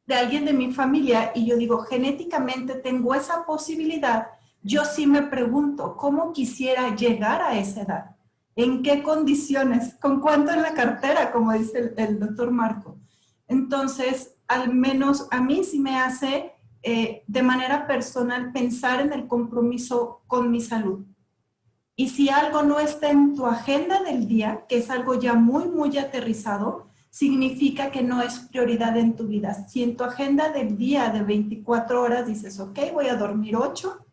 de alguien de mi familia y yo digo, genéticamente tengo esa posibilidad, yo sí me pregunto, ¿cómo quisiera llegar a esa edad? ¿En qué condiciones? ¿Con cuánto en la cartera? Como dice el doctor Marco. Entonces, al menos a mí sí me hace de manera personal pensar en el compromiso con mi salud. Y si algo no está en tu agenda del día, que es algo ya muy, muy aterrizado, significa que no es prioridad en tu vida. Si en tu agenda del día de 24 horas dices, ok, voy a dormir 8,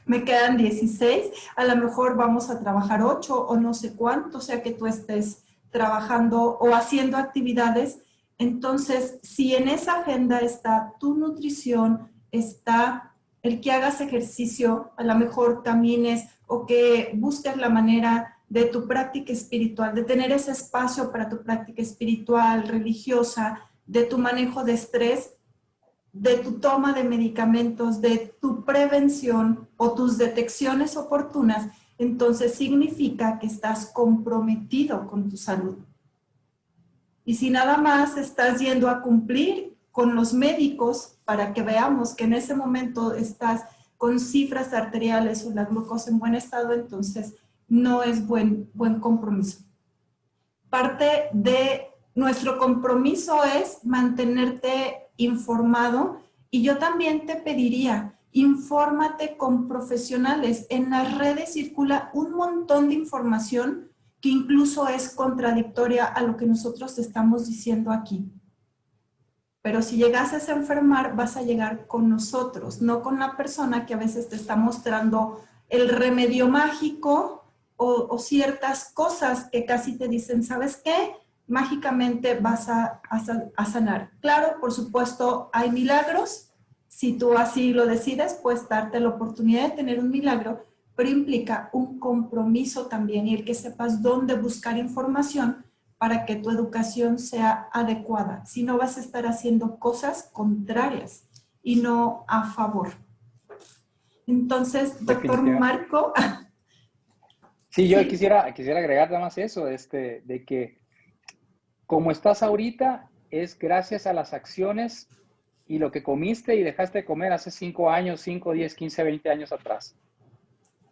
me quedan 16, a lo mejor vamos a trabajar 8 o no sé cuánto, o sea que tú estés trabajando o haciendo actividades. Entonces, si en esa agenda está tu nutrición, está el que hagas ejercicio, a lo mejor camines o que busques la manera de tu práctica espiritual, de tener ese espacio para tu práctica espiritual, religiosa, de tu manejo de estrés, de tu toma de medicamentos, de tu prevención o tus detecciones oportunas, entonces significa que estás comprometido con tu salud. Y si nada más estás yendo a cumplir con los médicos para que veamos que en ese momento estás con cifras arteriales o la glucosa en buen estado, entonces no es buen compromiso. Parte de nuestro compromiso es mantenerte informado y yo también te pediría, infórmate con profesionales. En las redes circula un montón de información que incluso es contradictoria a lo que nosotros te estamos diciendo aquí. Pero si llegases a enfermar, vas a llegar con nosotros, no con la persona que a veces te está mostrando el remedio mágico o ciertas cosas que casi te dicen, ¿sabes qué? Mágicamente vas a sanar. Claro, por supuesto, hay milagros. Si tú así lo decides, puedes darte la oportunidad de tener un milagro, pero implica un compromiso también y el que sepas dónde buscar información para que tu educación sea adecuada. Si no, vas a estar haciendo cosas contrarias y no a favor. Entonces, doctor Marco. Sí, yo quisiera agregar nada más eso, de que como estás ahorita es gracias a las acciones y lo que comiste y dejaste de comer hace 5 años, 5, 10, 15, 20 años atrás.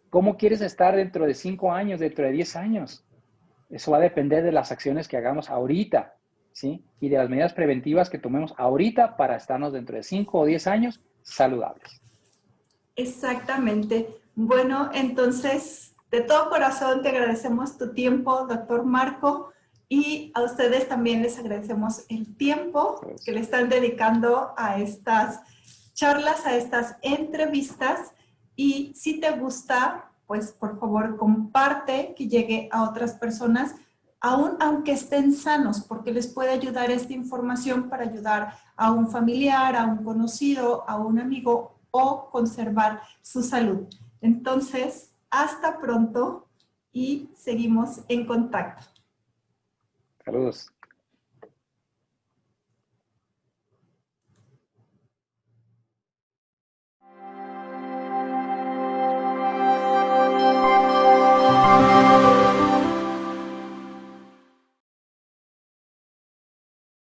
¿Cómo quieres estar dentro de 5 años, dentro de 10 años? Eso va a depender de las acciones que hagamos ahorita, ¿sí? Y de las medidas preventivas que tomemos ahorita para estarnos dentro de 5 o 10 años saludables. Exactamente. Bueno, entonces, de todo corazón te agradecemos tu tiempo, doctor Marco, y a ustedes también les agradecemos el tiempo que le están dedicando a estas charlas, a estas entrevistas. Y si te gusta, pues por favor comparte, que llegue a otras personas, aunque estén sanos, porque les puede ayudar esta información para ayudar a un familiar, a un conocido, a un amigo o conservar su salud. Entonces, hasta pronto y seguimos en contacto. Saludos.